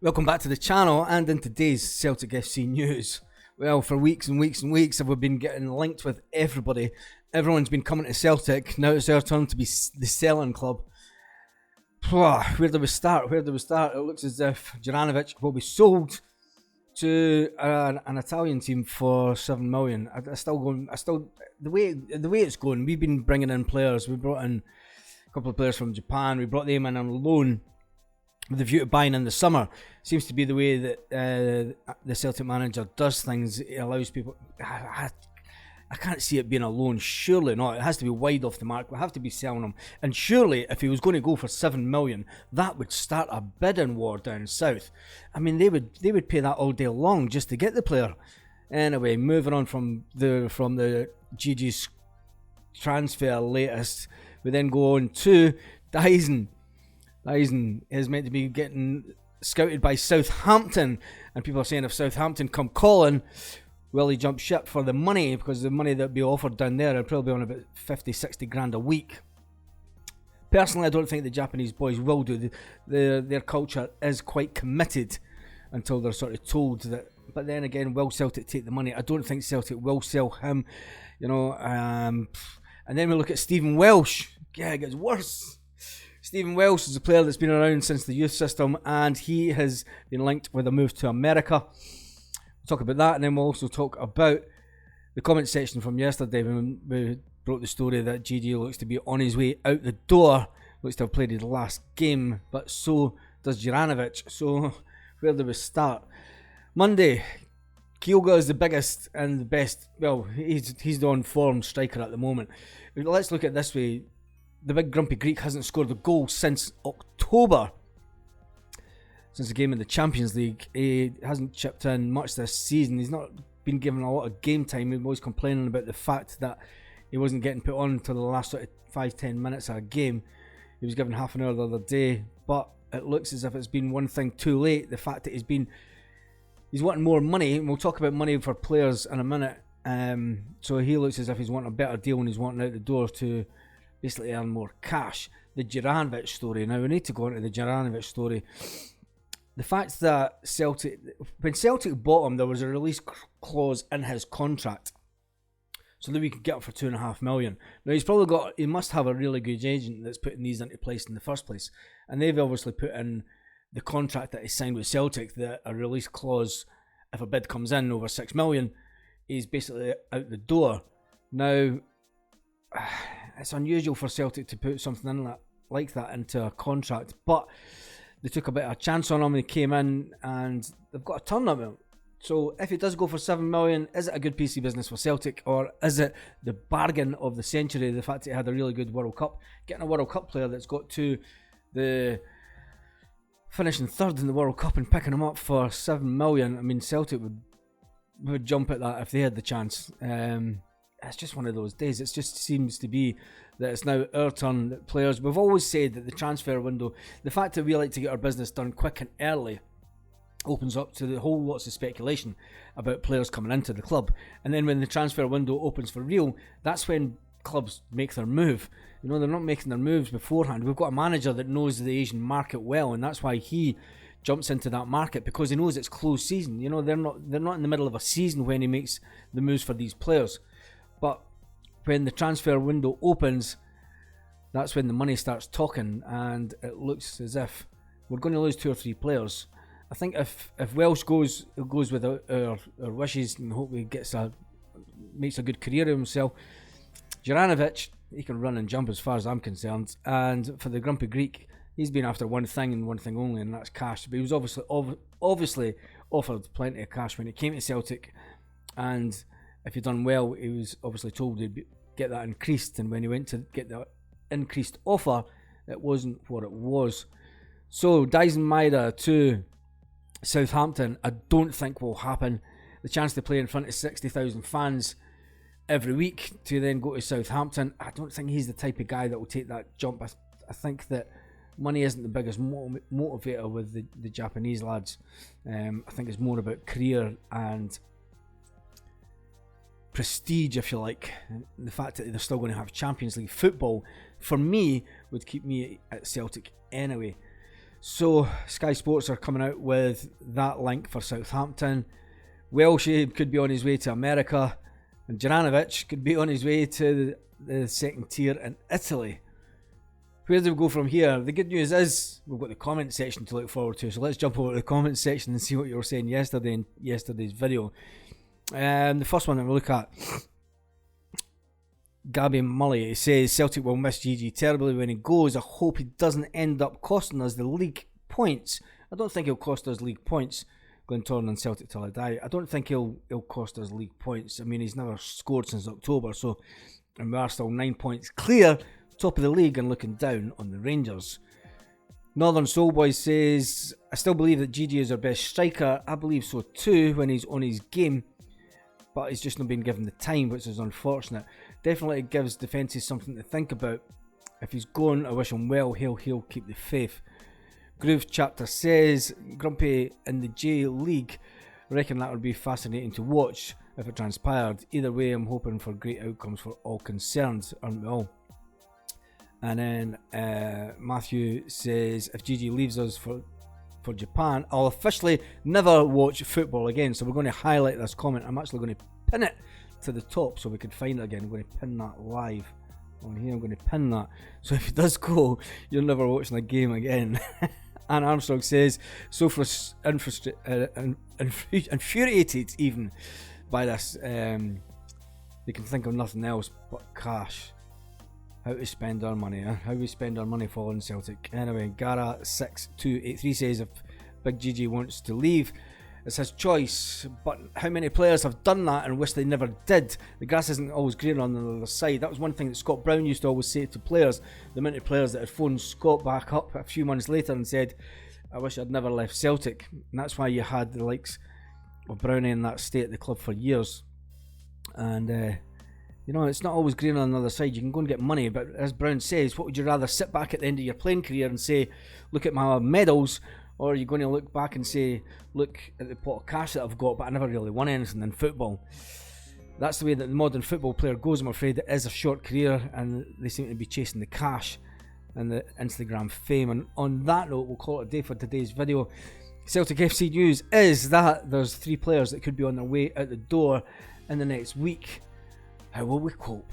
Welcome back to the channel and in today's Celtic FC news. Well, for weeks and weeks and weeks have we been getting linked with everybody. Everyone's been coming to Celtic. Now it's their turn to be the selling club. Where do we start? It looks as if Juranovic will be sold to an Italian team for 7 million. The way it's going, we've been bringing in players. We brought in a couple of players from Japan. We brought them in on loan with the view to buying in the summer. Seems to be the way that the Celtic manager does things. It allows people. I can't see it being a loan. Surely not. It has to be wide off the mark. We'll have to be selling him. And surely, if he was going to go for 7 million, that would start a bidding war down south. I mean, they would pay that all day long just to get the player. Anyway, moving on from the Gigi's transfer latest, we then go on to Daizen. Daizen is meant to be getting scouted by Southampton, and people are saying if Southampton come calling, will he jump ship for the money? Because the money that would be offered down there would probably be on about 50-60 grand a week. Personally, I don't think the Japanese boys will do. Their culture is quite committed until they're sort of told that. But then again, will Celtic take the money? I don't think Celtic will sell him. And then we look at Stephen Welsh. Yeah, it gets worse. Stephen Welsh is a player that's been around since the youth system, and he has been linked with a move to America. We'll talk about that, and then we'll also talk about the comment section from yesterday when we broke the story that GG looks to be on his way out the door, looks to have played his last game, but so does Juranovic. So where do we start? Monday, Kyogo is the biggest and the best. Well, he's the on-form striker at the moment. Let's look at it this way. The big grumpy Greek hasn't scored a goal since October. Since the game in the Champions League. He hasn't chipped in much this season. He's not been given a lot of game time. He was complaining about the fact that he wasn't getting put on until the last sort of 5-10 minutes of a game. He was given half an hour the other day. But it looks as if it's been one thing too late. The fact that he's wanting more money. And we'll talk about money for players in a minute. So he looks as if he's wanting a better deal and he's wanting out the door to basically earn more cash. The Juranovic story. Now we need to go into the Juranovic story. The fact that when Celtic bought him, there was a release clause in his contract so that we could get him for 2.5 million. Now he must have a really good agent that's putting these into place in the first place. And they've obviously put in the contract that he signed with Celtic that a release clause, if a bid comes in over 6 million, he's basically out the door. Now, it's unusual for Celtic to put something in like that into a contract, but they took a bit of a chance on him. He came in and they've got a turn of him. So if he does go for 7 million, is it a good piece of business for Celtic, or is it the bargain of the century? The fact that he had a really good World Cup, getting a World Cup player that's got to the finishing third in the World Cup and picking him up for 7 million. I mean, Celtic would jump at that if they had the chance. It's just one of those days. It just seems to be that it's now our turn. That players, we've always said that the transfer window, the fact that we like to get our business done quick and early, opens up to the whole lots of speculation about players coming into the club. And then when the transfer window opens for real, that's when clubs make their move. They're not making their moves beforehand. We've got a manager that knows the Asian market well, and that's why he jumps into that market, because he knows it's closed season. They're not in the middle of a season when he makes the moves for these players. But when the transfer window opens, that's when the money starts talking, and it looks as if we're going to lose 2 or 3 players. I think if Welsh goes with our wishes and hope he makes a good career of himself. Juranovic, he can run and jump as far as I'm concerned. And for the grumpy Greek, he's been after one thing and one thing only, and that's cash. But he was obviously offered plenty of cash when he came to Celtic, and if he'd done well, he was obviously told he'd get that increased, and when he went to get the increased offer, it wasn't what it was. So Daizen Maeda to Southampton, I don't think will happen. The chance to play in front of 60,000 fans every week to then go to Southampton, I don't think he's the type of guy that will take that jump. I think that money isn't the biggest motivator with the Japanese lads. I think it's more about career and prestige, if you like. The fact that they're still going to have Champions League football, for me, would keep me at Celtic anyway. So Sky Sports are coming out with that link for Southampton. Welsh could be on his way to America, and Juranovic could be on his way to the second tier in Italy. Where do we go from here? The good news is we've got the comment section to look forward to, so let's jump over to the comment section and see what you were saying yesterday in yesterday's video. The first one that we'll look at, Gabby Mully says Celtic will miss Gigi terribly when he goes. I hope he doesn't end up costing us the league points. I don't think he'll cost us league points. Glentoran and Celtic till I die. I don't think he'll cost us league points. I mean, he's never scored since October, and we are still 9 points clear, top of the league and looking down on the Rangers. Northern Soulboy says, I still believe that Gigi is our best striker. I believe so too when he's on his game, but he's just not been given the time, which is unfortunate. Definitely it gives defences something to think about. If he's gone, I wish him well. He'll keep the faith. Groove Chapter says, Grumpy in the J League. I reckon that would be fascinating to watch if it transpired. Either way, I'm hoping for great outcomes for all concerned, aren't we all? And then Matthew says, if Gigi leaves us for Japan, I'll officially never watch football again. So we're going to highlight this comment. I'm actually going to pin it to the top so we can find it again. I'm going to pin that live on here. I'm going to pin that. So if it does go, you're never watching a game again. Anne Armstrong says, so infuriated even by this. They can think of nothing else but cash. How to spend our money, how we spend our money following Celtic. Anyway, Gara6283 says if Big Gigi wants to leave, it's his choice, but how many players have done that and wish they never did? The grass isn't always greener on the other side. That was one thing that Scott Brown used to always say to players. The amount of players that had phoned Scott back up a few months later and said, I wish I'd never left Celtic. And that's why you had the likes of Brownie in that state at the club for years. And it's not always greener on the other side. You can go and get money, but as Brown says, what would you rather, sit back at the end of your playing career and say, look at my medals, or are you going to look back and say, look at the pot of cash that I've got, but I never really won anything in football? That's the way that the modern football player goes, I'm afraid. It is a short career, and they seem to be chasing the cash and the Instagram fame. And on that note, we'll call it a day for today's video. Celtic FC news is that there's 3 players that could be on their way out the door in the next week. How will we cope?